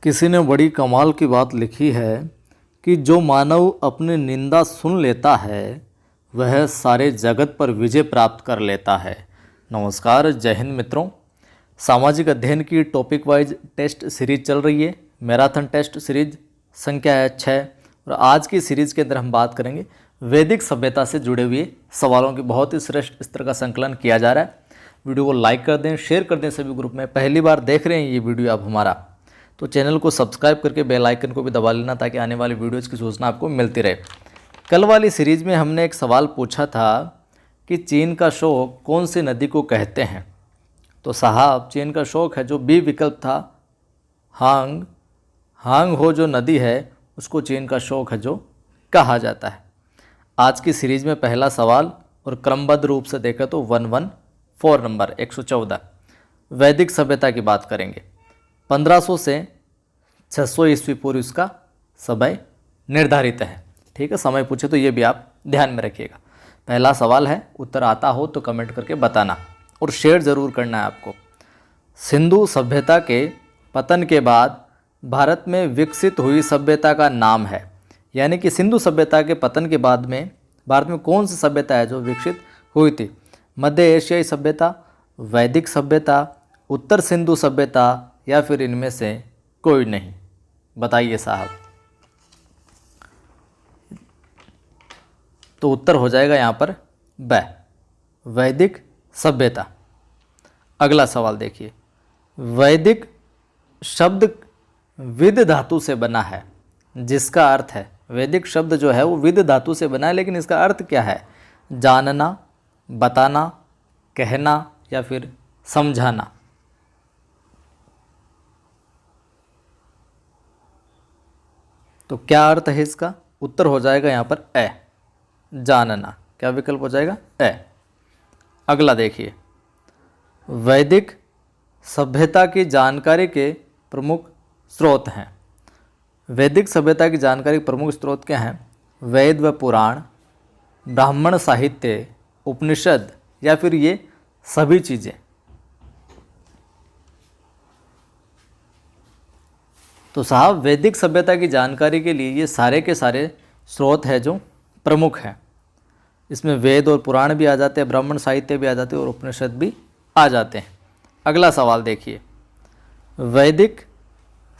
किसी ने बड़ी कमाल की बात लिखी है कि जो मानव अपनी निंदा सुन लेता है वह सारे जगत पर विजय प्राप्त कर लेता है। नमस्कार, जय हिंद मित्रों। सामाजिक अध्ययन की टॉपिक वाइज टेस्ट सीरीज चल रही है। मैराथन टेस्ट सीरीज संख्या है 6 और आज की सीरीज़ के अंदर हम बात करेंगे वैदिक सभ्यता से जुड़े हुए सवालों की। बहुत ही श्रेष्ठ स्तर का संकलन किया जा रहा है। वीडियो को लाइक कर दें, शेयर कर दें सभी ग्रुप में। पहली बार देख रहे हैं ये वीडियो आप हमारा, तो चैनल को सब्सक्राइब करके बेल आइकन को भी दबा लेना ताकि आने वाली वीडियोज़ की सूचना आपको मिलती रहे। कल वाली सीरीज में हमने एक सवाल पूछा था कि चीन का शोक कौन सी नदी को कहते हैं। तो साहब, चीन का शोक है जो बी विकल्प था, हांग। हांग हो जो नदी है उसको चीन का शोक है जो कहा जाता है। आज की सीरीज में पहला सवाल और क्रमबद्ध रूप से देखें तो 114 नंबर 114 वैदिक सभ्यता की बात करेंगे। 1500 से 600 ईस्वी पूर्व इसका समय निर्धारित है। ठीक है, समय पूछे तो ये भी आप ध्यान में रखिएगा। पहला सवाल है, उत्तर आता हो तो कमेंट करके बताना और शेयर ज़रूर करना है आपको। सिंधु सभ्यता के पतन के बाद भारत में विकसित हुई सभ्यता का नाम है। यानी कि सिंधु सभ्यता के पतन के बाद में भारत में कौन सी सभ्यता है जो विकसित हुई थी? मध्य एशियाई सभ्यता, वैदिक सभ्यता, उत्तर सिंधु सभ्यता या फिर इनमें से कोई नहीं? बताइए साहब। तो उत्तर हो जाएगा यहाँ पर ब, वैदिक सभ्यता। अगला सवाल देखिए। वैदिक शब्द विद धातु से बना है, जिसका अर्थ है, वैदिक शब्द जो है वो विद धातु से बना है, लेकिन इसका अर्थ क्या है? जानना, बताना, कहना या फिर समझाना। तो क्या अर्थ है इसका? उत्तर हो जाएगा यहाँ पर ए, जानना। क्या विकल्प हो जाएगा? ए। अगला देखिए। वैदिक सभ्यता की जानकारी के प्रमुख स्रोत हैं। वैदिक सभ्यता की जानकारी के प्रमुख स्रोत क्या हैं? वेद व पुराण, ब्राह्मण साहित्य, उपनिषद या फिर ये सभी चीज़ें? तो साहब, वैदिक सभ्यता की जानकारी के लिए ये सारे के सारे स्रोत हैं जो प्रमुख हैं। इसमें वेद और पुराण भी आ जाते हैं, ब्राह्मण साहित्य भी आ जाते हैं और उपनिषद भी आ जाते हैं। अगला सवाल देखिए। वैदिक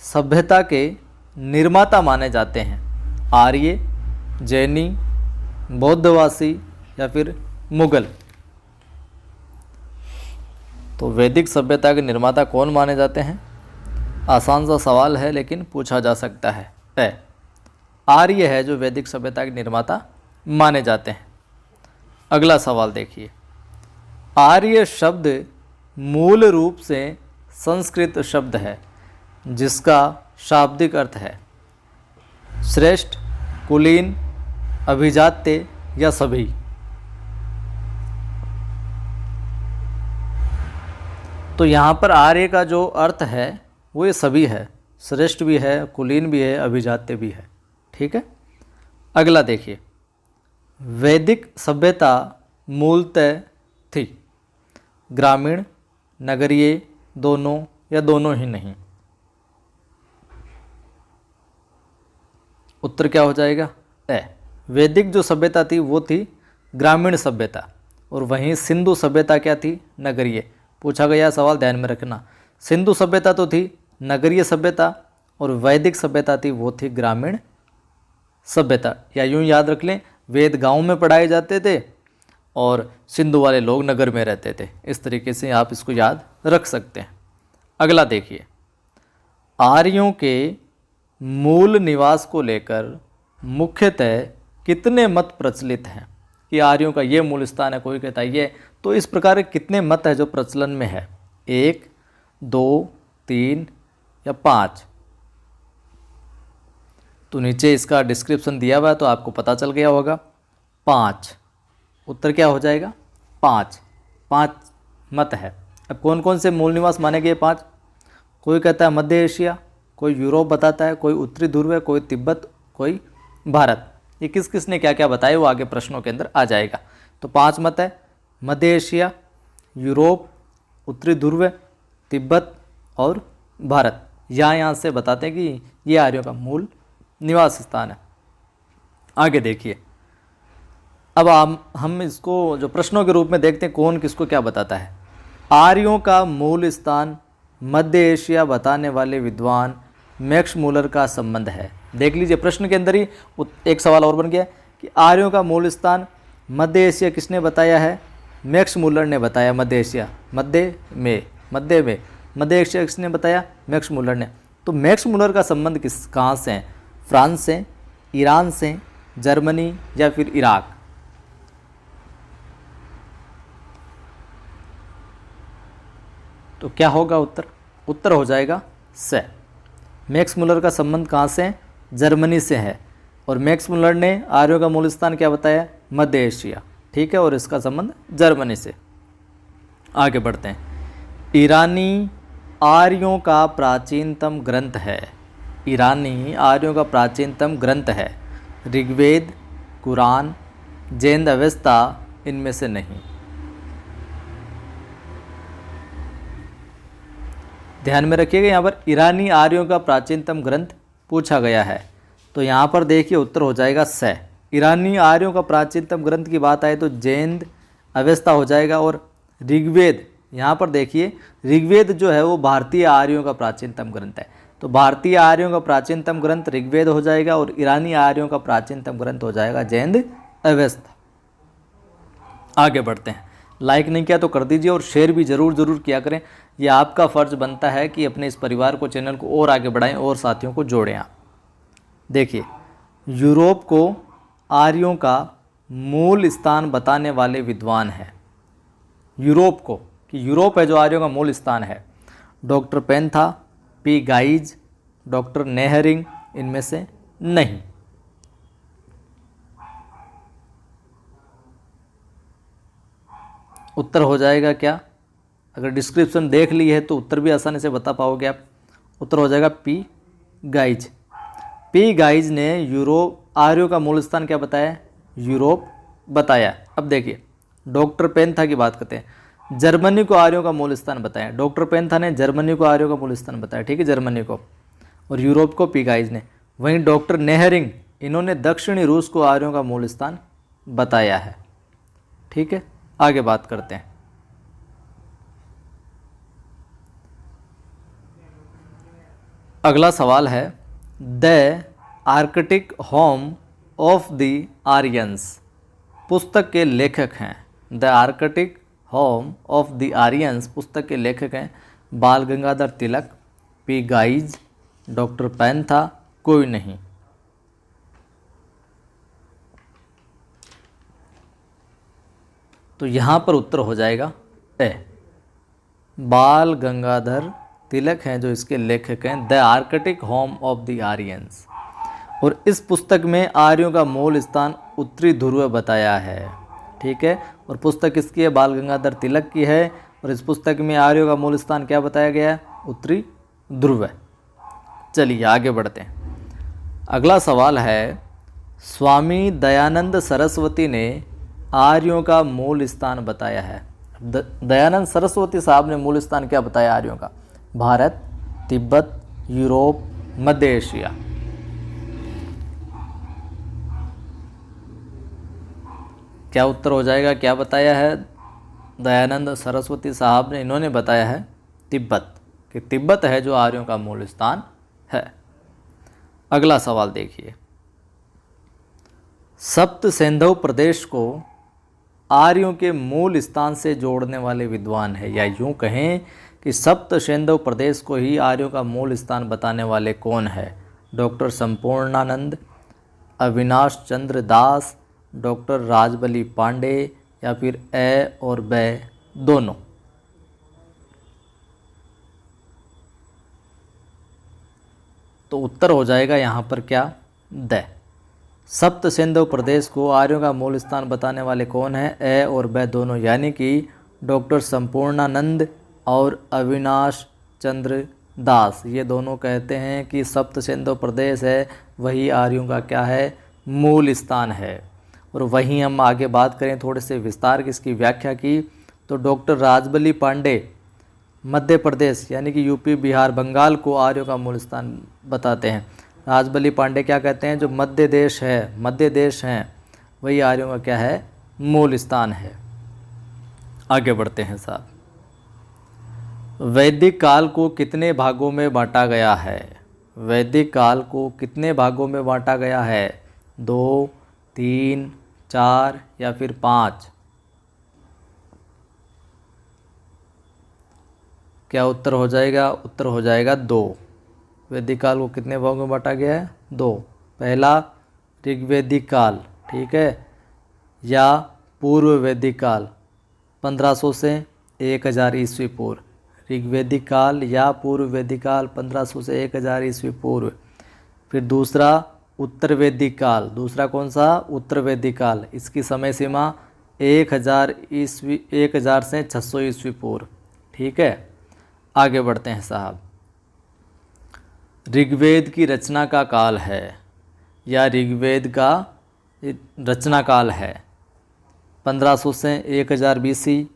सभ्यता के निर्माता माने जाते हैं आर्य, जैनी, बौद्धवासी या फिर मुगल? तो वैदिक सभ्यता के निर्माता कौन माने जाते हैं? आसान सा सवाल है लेकिन पूछा जा सकता है। आर्य है जो वैदिक सभ्यता के निर्माता माने जाते हैं। अगला सवाल देखिए। आर्य शब्द मूल रूप से संस्कृत शब्द है जिसका शाब्दिक अर्थ है श्रेष्ठ, कुलीन, अभिजात्य या सभी? तो यहाँ पर आर्य का जो अर्थ है वो ये सभी है, श्रेष्ठ भी है, कुलीन भी है, अभिजात्य भी है। ठीक है। अगला देखिए। वैदिक सभ्यता मूलतः थी ग्रामीण, नगरीय, दोनों या दोनों ही नहीं? उत्तर क्या हो जाएगा? ए। वैदिक जो सभ्यता थी वो थी ग्रामीण सभ्यता और वहीं सिंधु सभ्यता क्या थी? नगरीय। पूछा गया सवाल, ध्यान में रखना। सिंधु सभ्यता तो थी नगरीय सभ्यता और वैदिक सभ्यता थी वो थी ग्रामीण सभ्यता। या यूँ याद रख लें, वेद गांव में पढ़ाए जाते थे और सिंधु वाले लोग नगर में रहते थे। इस तरीके से आप इसको याद रख सकते हैं। अगला देखिए। आर्यों के मूल निवास को लेकर मुख्यतः कितने मत प्रचलित हैं? कि आर्यों का ये मूल स्थान है, कोई कहता है ये। तो इस प्रकार के कितने मत है जो प्रचलन में है? 1, 2, 3 या 5? तो नीचे इसका डिस्क्रिप्शन दिया हुआ है तो आपको पता चल गया होगा। 5। उत्तर क्या हो जाएगा? 5 मत है। अब कौन कौन से मूल निवास माने गए? 5। कोई कहता है मध्य एशिया, कोई यूरोप बताता है, कोई उत्तरी ध्रुव है, कोई तिब्बत, कोई भारत। ये किस किस ने क्या क्या बताया वो आगे प्रश्नों के अंदर आ जाएगा। तो 5 मत है, मध्य एशिया, यूरोप, उत्तरी ध्रुव, तिब्बत और भारत। यहाँ से बताते हैं कि ये आर्यों का मूल निवास स्थान है। आगे देखिए, अब हम इसको जो प्रश्नों के रूप में देखते हैं कौन किसको क्या बताता है। आर्यों का मूल स्थान मध्य एशिया बताने वाले विद्वान मैक्स मूलर का संबंध है। देख लीजिए प्रश्न के अंदर ही एक सवाल और बन गया कि आर्यों का मूल स्थान मध्य एशिया किसने बताया है? मैक्स मूलर ने बताया। मध्य एशिया, मध्य एशिया किसने बताया? मैक्स मूलर ने। तो मैक्स मूलर का संबंध कहाँ से है? फ्रांस से, ईरान से, जर्मनी या फिर इराक? तो क्या होगा उत्तर? उत्तर हो जाएगा से। मैक्स मूलर का संबंध कहाँ से है? जर्मनी से है। और मैक्स मूलर ने आर्यों का मूल स्थान क्या बताया? मध्य एशिया। ठीक है, और इसका संबंध जर्मनी से। आगे बढ़ते हैं। ईरानी आर्यों का प्राचीनतम ग्रंथ है। ईरानी आर्यों का प्राचीनतम ग्रंथ है। ऋग्वेद, कुरान, जैन अवेस्ता इनमें से नहीं। ध्यान में रखिएगा, यहाँ पर ईरानी आर्यों का प्राचीनतम ग्रंथ पूछा गया है। तो यहाँ पर देखिए उत्तर हो जाएगा से। ईरानी आर्यों का प्राचीनतम ग्रंथ की बात आए तो जैन अवेस्ता हो जाएगा। और ऋग्वेद, यहाँ पर देखिए ऋग्वेद जो है वो भारतीय आर्यों का प्राचीनतम ग्रंथ है। तो भारतीय आर्यों का प्राचीनतम ग्रंथ ऋग्वेद हो जाएगा और ईरानी आर्यों का प्राचीनतम ग्रंथ हो जाएगा जैन अवेस्ता। आगे बढ़ते हैं। लाइक नहीं किया तो कर दीजिए और शेयर भी ज़रूर किया करें। ये आपका फ़र्ज़ बनता है कि अपने इस परिवार को, चैनल को और आगे बढ़ाएं और साथियों को जोड़ें आप। देखिए, यूरोप को आर्यों का मूल स्थान बताने वाले विद्वान हैं। यूरोप को, कि यूरोप है जो आर्यों का मूल स्थान है। डॉक्टर पेंथा, पी गाइज, डॉक्टर नेहरिंग इनमें से नहीं। उत्तर हो जाएगा क्या? अगर डिस्क्रिप्शन देख ली है तो उत्तर भी आसानी से बता पाओगे आप। उत्तर हो जाएगा पी गाइज। पी गाइज ने यूरोप आर्यों का मूल स्थान क्या बताया? यूरोप बताया। अब देखिए, डॉक्टर पेंथा की बात करते हैं। जर्मनी को आर्यों का मूल स्थान बताया। डॉक्टर पेंथा ने जर्मनी को आर्यों का मूल स्थान बताया, ठीक है, जर्मनी को। और यूरोप को पी गाइज ने। वहीं डॉक्टर नेहरिंग, इन्होंने दक्षिणी रूस को आर्यों का मूल स्थान बताया है। ठीक है, आगे बात करते हैं। अगला सवाल है, the Arctic home of the Aryans पुस्तक के लेखक हैं। The Arctic home of the Aryans पुस्तक के लेखक हैं बाल Gangadhar Tilak, P guys, doctor पेंथा, कोई नहीं। तो यहाँ पर उत्तर हो जाएगा ए। बाल गंगाधर तिलक हैं जो इसके लेखक हैं, the Arctic home of the Aryans. और इस पुस्तक में आर्यों का मूल स्थान उत्तरी ध्रुव बताया है। ठीक है, और पुस्तक किसकी है? बाल गंगाधर तिलक की है। और इस पुस्तक में आर्यों का मूल स्थान क्या बताया गया है? उत्तरी ध्रुव। चलिए आगे बढ़ते हैं। अगला सवाल है, स्वामी दयानंद सरस्वती ने आर्यों का मूल स्थान बताया है। दयानंद सरस्वती साहब ने मूल स्थान क्या बताया आर्यों का? भारत, तिब्बत, यूरोप, मध्य एशिया। क्या उत्तर हो जाएगा? क्या बताया है दयानंद सरस्वती साहब ने? इन्होंने बताया है तिब्बत, कि तिब्बत है जो आर्यों का मूल स्थान है। अगला सवाल देखिए, सप्त सिंधु प्रदेश को आर्यों के मूल स्थान से जोड़ने वाले विद्वान है, या यूं कहें कि सप्त सिंधु प्रदेश को ही आर्यों का मूल स्थान बताने वाले कौन है? डॉक्टर संपूर्णानंद, अविनाश चंद्र दास, डॉक्टर राजबली पांडे, या फिर ए और ब दोनों। तो उत्तर हो जाएगा यहाँ पर क्या? द। सप्त सिंधु प्रदेश को आर्यों का मूल स्थान बताने वाले कौन है? ए और ब दोनों, यानी कि डॉक्टर संपूर्णानंद और अविनाश चंद्र दास। ये दोनों कहते हैं कि सप्त सिंधु प्रदेश है वही आर्यों का क्या है? मूल स्थान है। और वहीं हम आगे बात करें थोड़े से विस्तार की, इसकी व्याख्या की, तो डॉक्टर राजबली पांडे मध्य प्रदेश यानी कि यूपी, बिहार, बंगाल को आर्यों का मूल स्थान बताते हैं। राजबली पांडे क्या कहते हैं, जो मध्य देश हैं वही आर्यों का क्या है, मूल स्थान है। आगे बढ़ते हैं साहब। वैदिक काल को कितने भागों में बांटा गया है? वैदिक काल को कितने भागों में बांटा गया है? 2, 3, 4 या फिर 5? क्या उत्तर हो जाएगा? उत्तर हो जाएगा 2। वैदिक काल को कितने भागों में बांटा गया है? 2। पहला ऋग्वैदिक काल, ठीक है, या पूर्व वैदिक काल 1500 से 1000 ईस्वी पूर्व। ऋग्वैदिक काल या पूर्व वैदिक काल 1500 से 1000 ईस्वी पूर्व। फिर दूसरा उत्तर वैदिक काल। दूसरा कौन सा? उत्तर वैदिक काल। इसकी समय सीमा 1000 से 600 ईस्वी पूर्व। ठीक है, आगे बढ़ते हैं साहब। ऋग्वेद की रचना का काल है या ऋग्वेद का रचना काल है 1500 से 1000 BC,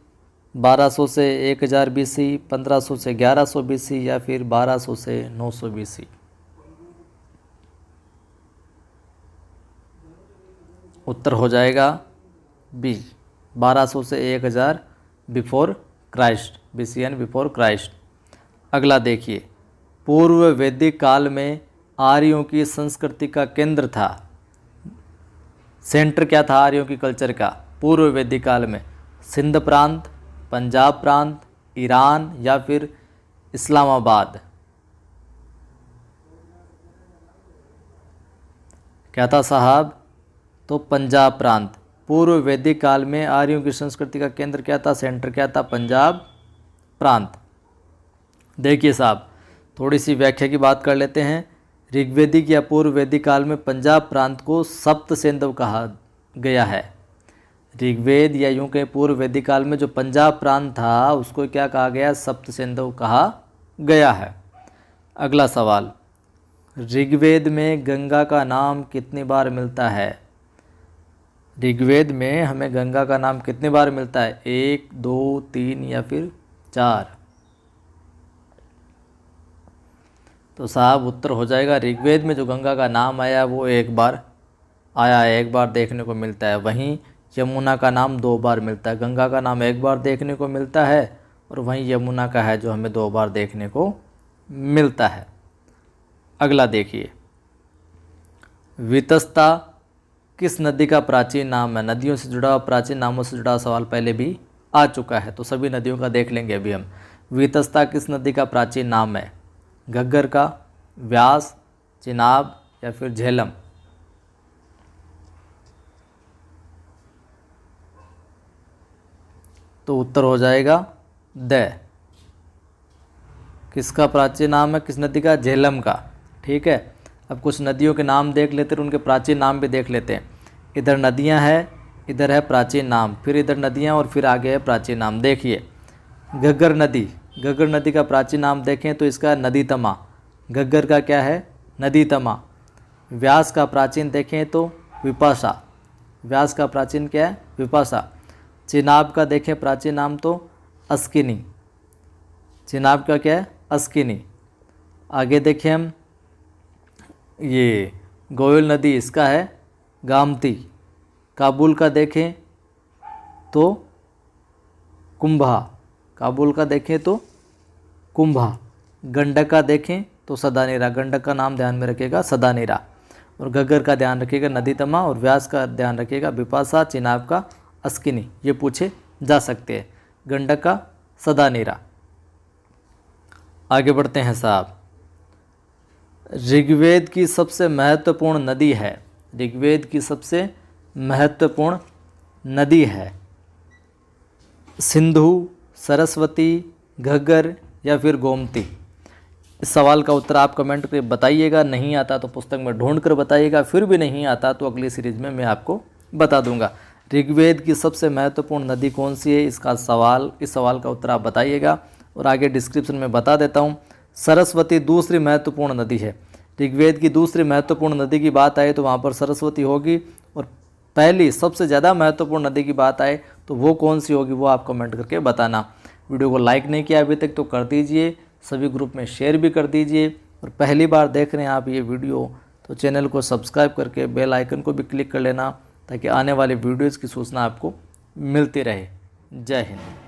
1200 से 1000 BC, 1500 से 1100 BC या फिर 1200 से 900 BC? उत्तर हो जाएगा बी, 1200 से 1000 बिफोर क्राइस्ट, BC यानी बिफोर क्राइस्ट। अगला देखिए, पूर्व वैदिक काल में आर्यों की संस्कृति का केंद्र था। सेंटर क्या था आर्यों की कल्चर का पूर्व वैदिक काल में? सिंध प्रांत, पंजाब प्रांत, ईरान या फिर इस्लामाबाद? क्या था साहब? तो पंजाब प्रांत। पूर्व वैदिक काल में आर्यों की संस्कृति का केंद्र क्या था, सेंटर क्या था? पंजाब प्रांत। देखिए साहब, थोड़ी सी व्याख्या की बात कर लेते हैं। ऋग्वैदिक या पूर्व वैदिक काल में पंजाब प्रांत को सप्त सिंधु कहा गया है। ऋग्वेद या यूं कहें पूर्व वैदिक काल में जो पंजाब प्रांत था उसको क्या कहा गया? सप्त सिंधु कहा गया है। अगला सवाल, ऋग्वेद में गंगा का नाम कितनी बार मिलता है? ऋग्वेद में हमें गंगा का नाम कितनी बार मिलता है? 1, 2, 3 या फिर 4? तो साहब उत्तर हो जाएगा, ऋग्वेद में जो गंगा का नाम आया वो एक बार आया है, एक बार देखने को मिलता है। वहीं यमुना का नाम 2 बार मिलता है। गंगा का नाम एक बार देखने को मिलता है और वहीं यमुना का है जो हमें 2 बार देखने को मिलता है। अगला देखिए, वितस्ता किस नदी का प्राचीन नाम है? नदियों से जुड़ा, प्राचीन नामों से जुड़ा सवाल पहले भी आ चुका है, तो सभी नदियों का देख लेंगे अभी हम। वितस्ता किस नदी का प्राचीन नाम है? घग्गर का, व्यास, चिनाब या फिर झेलम? तो उत्तर हो जाएगा द। किसका प्राचीन नाम है, किस नदी का? झेलम का। ठीक है, अब कुछ नदियों के नाम देख लेते हैं, उनके प्राचीन नाम भी देख लेते हैं। इधर नदियां हैं, इधर है प्राचीन नाम, फिर इधर नदियां और फिर आगे है प्राचीन नाम। देखिए, घग्गर नदी, घग्गर नदी का प्राचीन नाम देखें तो इसका नदीतमा। घग्गर का क्या है? नदीतमा। व्यास का प्राचीन देखें तो विपाशा। व्यास का प्राचीन क्या है? विपाशा। चिनाब का देखें प्राचीन नाम तो अस्किनी। चिनाब का क्या है? अस्किनी। आगे देखें हम, ये गोयल नदी, इसका है गामती। काबुल का देखें तो कुंभा। काबुल का देखें तो कुंभा। गंडक का देखें तो सदानीरा। गंडक का नाम ध्यान में रखिएगा, सदानीरा। और घग्गर का ध्यान रखिएगा, नदीतमा। और व्यास का ध्यान रखिएगा, बिपाशा। चिनाब का अस्किनी। ये पूछे जा सकते हैं। गंडक का सदानीरा। आगे बढ़ते हैं साहब। ऋग्वेद की सबसे महत्वपूर्ण नदी है। ऋग्वेद की सबसे महत्वपूर्ण नदी है सिंधु, सरस्वती, घग्गर या फिर गोमती? इस सवाल का उत्तर आप कमेंट करके बताइएगा। नहीं आता तो पुस्तक में ढूंढ कर बताइएगा, फिर भी नहीं आता तो अगली सीरीज में मैं आपको बता दूंगा। ऋग्वेद की सबसे महत्वपूर्ण नदी कौन सी है, इस सवाल का उत्तर आप बताइएगा। और आगे डिस्क्रिप्शन में बता देता हूँ, सरस्वती दूसरी महत्वपूर्ण नदी है। ऋग्वेद की दूसरी महत्वपूर्ण नदी की बात आए तो वहाँ पर सरस्वती होगी, और पहली सबसे ज़्यादा महत्वपूर्ण नदी की बात आए तो वो कौन सी होगी वो आप कमेंट करके बताना। वीडियो को लाइक नहीं किया अभी तक तो कर दीजिए, सभी ग्रुप में शेयर भी कर दीजिए। और पहली बार देख रहे हैं आप ये वीडियो तो चैनल को सब्सक्राइब करके बेल आइकन को भी क्लिक कर लेना, ताकि आने वाले वीडियोज़ की सूचना आपको मिलती रहे। जय हिंद।